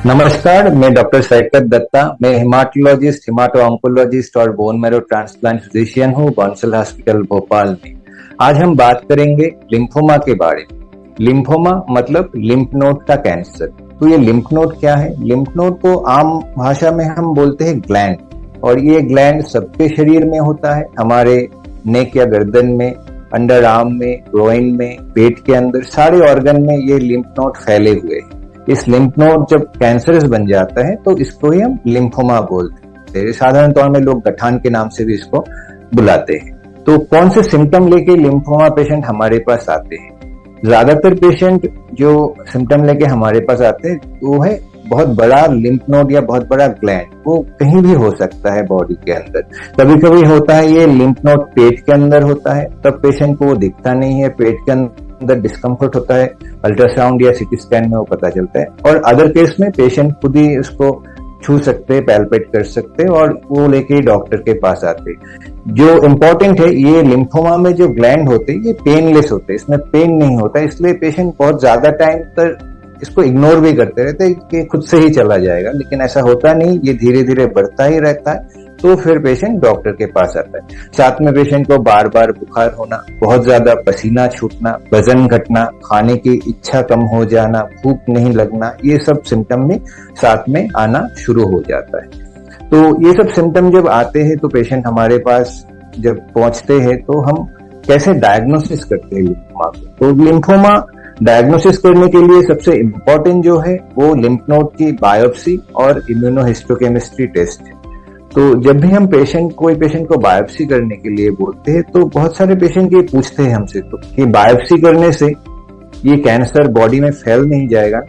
नमस्कार, मैं डॉक्टर शैकत दत्ता। मैं हेमाटोलॉजिस्ट, हिमाटो ऑन्कोलॉजिस्ट और बोन मैरो ट्रांसप्लांट फिजिशियन हूँ बंसल हॉस्पिटल भोपाल में। आज हम बात करेंगे लिम्फोमा के बारे में। लिम्फोमा मतलब लिम्फ नोड का कैंसर। तो ये लिम्फ नोड क्या है? लिम्फ नोड को आम भाषा में हम बोलते हैं ग्लैंड, और ये ग्लैंड सबके शरीर में होता है। हमारे नेक या गर्दन में, अंडर आर्म में, ग्रोइन में, पेट के अंदर, सारे ऑर्गन में ये लिम्फ नोड फैले हुए हैं। इस लिम्फ नोड जब कैंसरस बन जाता है तो इसको ही हम लिम्फोमा बोलते हैं। साधारण तौर में लोग गठान के नाम से भी इसको बुलाते हैं। तो कौन से सिम्टम लेके लिम्फोमा पेशेंट हमारे पास आते हैं? ज्यादातर पेशेंट जो सिम्टम लेके हमारे पास आते हैं वो है बहुत बड़ा लिम्फ नोड या बहुत बड़ा ग्लैंड। वो कहीं भी हो सकता है बॉडी के अंदर। कभी कभी होता है ये लिम्फ नोड पेट के अंदर होता है, तब पेशेंट को वो दिखता नहीं है, पेट के अंदर डिस्कम्फर्ट होता है, अल्ट्रासाउंड या सीटी स्कैन में वो पता चलता है। और अदर केस में पेशेंट खुद ही उसको छू सकते, पैल्पेट कर सकते और वो लेके डॉक्टर के पास आते। जो इम्पोर्टेंट है, ये लिम्फोमा में जो ग्लैंड होते हैं ये पेनलेस होते हैं, इसमें पेन नहीं होता, इसलिए पेशेंट बहुत ज्यादा टाइम तक इसको इग्नोर भी करते रहते हैं कि खुद से ही चला जाएगा, लेकिन ऐसा होता नहीं, ये धीरे धीरे बढ़ता ही रहता है। तो फिर पेशेंट डॉक्टर के पास आता है। साथ में पेशेंट को बार बार बुखार होना, बहुत ज्यादा पसीना छूटना, वजन घटना, खाने की इच्छा कम हो जाना, भूख नहीं लगना, ये सब सिम्टम भी साथ में आना शुरू हो जाता है। तो ये सब सिम्टम जब आते हैं तो पेशेंट हमारे पास जब पहुंचते हैं तो हम कैसे डायग्नोसिस करते हैं लिम्फोमा को? तो लिम्फोमा डायग्नोसिस करने के लिए सबसे इम्पोर्टेंट जो है वो लिम्फ नोड की बायोप्सी और इम्यूनोहिस्टोकेमिस्ट्री टेस्ट है। तो जब भी हम कोई पेशेंट को बायोप्सी करने के लिए बोलते हैं तो बहुत सारे पेशेंट ये पूछते हैं हमसे तो कि बायोप्सी करने से ये कैंसर बॉडी में फैल नहीं जाएगा?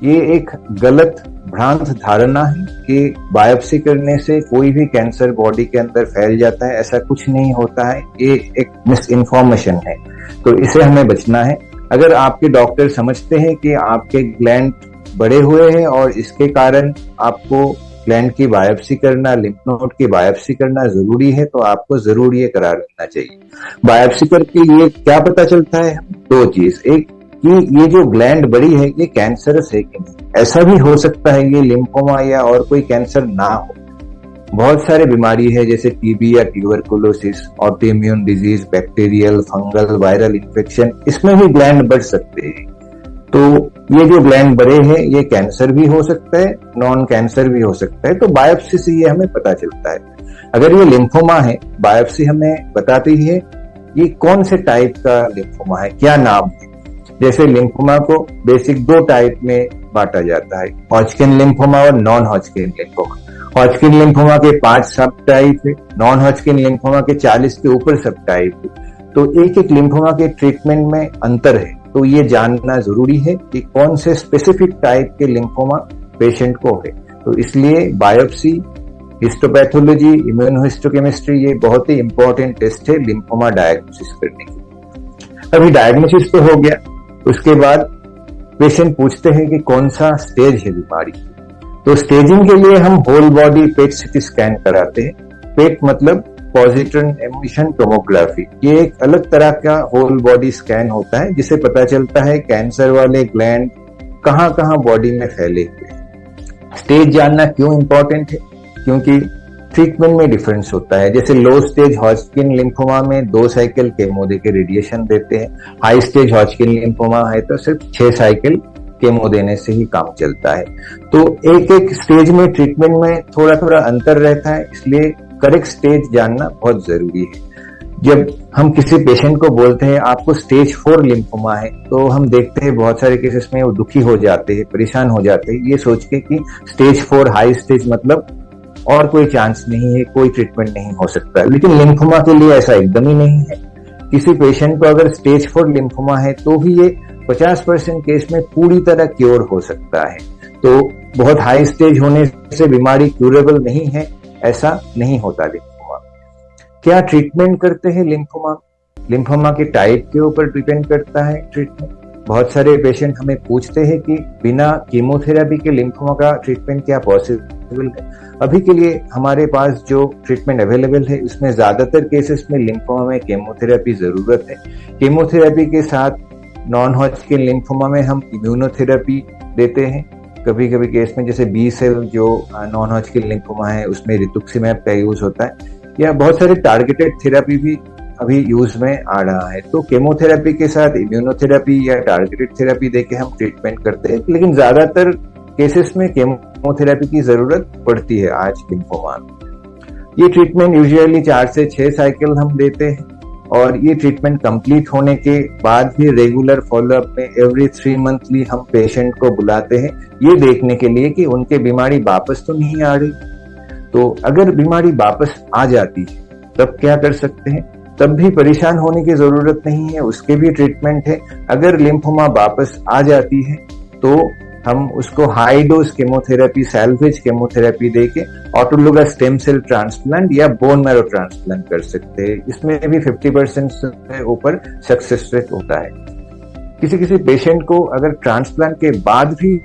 ये एक गलत भ्रांत धारणा है कि बायोप्सी करने से कोई भी कैंसर बॉडी के अंदर फैल जाता है। ऐसा कुछ नहीं होता है, ये एक मिस इन्फॉर्मेशन है। तो इसे हमें बचना है। अगर आपके डॉक्टर समझते हैं कि आपके ग्लैंड बड़े हुए हैं और इसके कारण आपको ग्लैंड की बायोप्सी करना, लिम्फ नोड की बायोप्सी करना जरूरी है, तो आपको जरूर ये करा लेना चाहिए। बायोप्सी करके ये क्या पता चलता है? दो चीज, एक कि ये जो ग्लैंड बड़ी है ये कैंसरस है कि नहीं। ऐसा भी हो सकता है ये लिम्फोमा या और कोई कैंसर ना हो। बहुत सारे बीमारी है जैसे टीबी या tuberculosis, autoimmune disease, bacterial, fungal, viral infection, इसमें भी ग्लैंड बढ़ सकते हैं। तो ये जो ग्लैंड बड़े हैं ये कैंसर भी हो सकता है, नॉन कैंसर भी हो सकता है। तो बायोप्सी से ये हमें पता चलता है। अगर ये लिम्फोमा है, बायोप्सी हमें बताती है ये कौन से टाइप का लिम्फोमा है, क्या नाम है। जैसे लिम्फोमा को बेसिक दो टाइप में बांटा जाता है, हॉजकिन लिम्फोमा और non Hodgkin lymphoma. Hodgkin lymphoma के 5 सब टाइप है, नॉन हॉजकिन लिम्फोमा के 40 के ऊपर सब टाइप है। तो एक एक लिम्फोमा के ट्रीटमेंट में अंतर है। तो ये जानना जरूरी है कि कौन से स्पेसिफिक टाइप के लिम्फोमा पेशेंट को है। तो इसलिए बायोप्सी, हिस्टोपैथोलॉजी, इम्यूनोहिस्टोकेमिस्ट्री ये बहुत ही इंपॉर्टेंट टेस्ट है लिम्फोमा डायग्नोसिस करने के। अभी डायग्नोसिस तो हो गया, उसके बाद पेशेंट पूछते हैं कि कौन सा स्टेज है बीमारी। तो स्टेजिंग के लिए हम होल बॉडी पेट सीटी स्कैन कराते हैं। पेट मतलब पॉजिट्रॉन एमिशन टोमोग्राफी, ये एक अलग तरह का होल बॉडी स्कैन होता है जिसे पता चलता है कैंसर वाले ग्लैंड कहाँ कहाँ बॉडी में फैले हुए। स्टेज जानना क्यों इंपॉर्टेंट है? क्योंकि ट्रीटमेंट में डिफरेंस होता है। जैसे लो स्टेज हॉजकिन लिम्फोमा में 2 साइकिल केमो देके रेडिएशन देते हैं। हाई स्टेज हॉजकिन लिम्फोमा है तो सिर्फ 6 साइकिल केमो देने से ही काम चलता है। तो एक एक स्टेज में ट्रीटमेंट में थोड़ा थोड़ा अंतर रहता है, इसलिए करेक्ट स्टेज जानना बहुत जरूरी है। जब हम किसी पेशेंट को बोलते हैं आपको स्टेज 4 लिम्फोमा है, तो हम देखते हैं बहुत सारे केसेस में वो दुखी हो जाते हैं, परेशान हो जाते हैं, ये सोच के कि स्टेज 4 हाई स्टेज मतलब और कोई चांस नहीं है, कोई ट्रीटमेंट नहीं हो सकता है। लेकिन लिम्फोमा के लिए ऐसा एकदम ही नहीं है। किसी पेशेंट को अगर स्टेज 4 लिम्फोमा है तो भी ये 50% केस में पूरी तरह क्योर हो सकता है। तो बहुत हाई स्टेज होने से बीमारी क्यूरेबल नहीं है, ऐसा नहीं होता लिम्फोमा। क्या ट्रीटमेंट करते हैं लिम्फोमा? लिम्फोमा के टाइप के ऊपर डिपेंड करता है ट्रीटमेंट। बहुत सारे पेशेंट हमें पूछते हैं कि बिना कीमोथेरेपी के लिम्फोमा का ट्रीटमेंट क्या पॉसिबल है? अभी के लिए हमारे पास जो ट्रीटमेंट अवेलेबल है उसमें ज्यादातर केसेस में लिम्फोमा में कीमोथेरेपी जरूरत है। कीमोथेरेपी के साथ नॉन हॉजकिन लिम्फोमा में हम इम्यूनोथेरेपी देते हैं। कभी कभी केस में जैसे बी सेल जो नॉन हॉजकिन लिम्फोमा है उसमें रितुक्सीमैब का यूज होता है, या बहुत सारे टारगेटेड थेरेपी भी अभी यूज में आ रहा है। तो केमोथेरेपी के साथ इम्यूनोथेरेपी या टारगेटेड थेरेपी देके हम ट्रीटमेंट करते हैं, लेकिन ज्यादातर केसेस में केमोथेरेपी की जरूरत पड़ती है आज लिम्फोमा में। ये ट्रीटमेंट यूजुअली 4 से 6 साइकिल हम देते हैं, और ये ट्रीटमेंट कंप्लीट होने के बाद भी रेगुलर फॉलोअप में एवरी 3 मंथली हम पेशेंट को बुलाते हैं, ये देखने के लिए कि उनके बीमारी वापस तो नहीं आ रही। तो अगर बीमारी वापस आ जाती है तब क्या कर सकते हैं? तब भी परेशान होने की जरूरत नहीं है, उसके भी ट्रीटमेंट है। अगर लिम्फोमा वापस आ जाती है तो हम उसको high dose chemotherapy, salvage chemotherapy देके ऑटोलोगस स्टेम सेल ट्रांसप्लांट या बोन मैरो ट्रांसप्लांट कर सकते हैं। इसमें भी 50% से ऊपर सक्सेस रेट होता है। किसी किसी पेशेंट को अगर ट्रांसप्लांट के बाद भी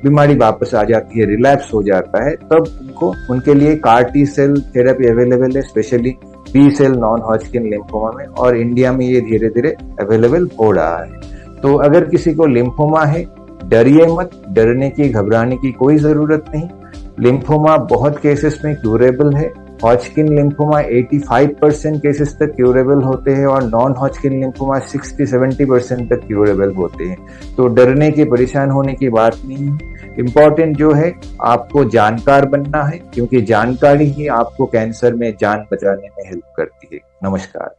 बीमारी वापस आ जाती है, रिलैप्स हो जाता है, तब उनके लिए CAR T cell therapy available है, specially B cell non Hodgkin lymphoma में, और इंडिया में ये धीरे धीरे अवेलेबल हो रहा है। तो अगर किसी को लिम्फोमा है, डरिए मत, डरने की, घबराने की कोई जरूरत नहीं। लिम्फोमा बहुत केसेस में क्यूरेबल है। हॉजकिन लिम्फोमा 85% केसेस तक क्यूरेबल होते हैं, और नॉन हॉजकिन लिम्फोमा 60-70% तक क्यूरेबल होते हैं। तो डरने की, परेशान होने की बात नहीं है। इम्पोर्टेंट जो है, आपको जानकार बनना है, क्योंकि जानकारी ही आपको कैंसर में जान बचाने में हेल्प करती है। नमस्कार।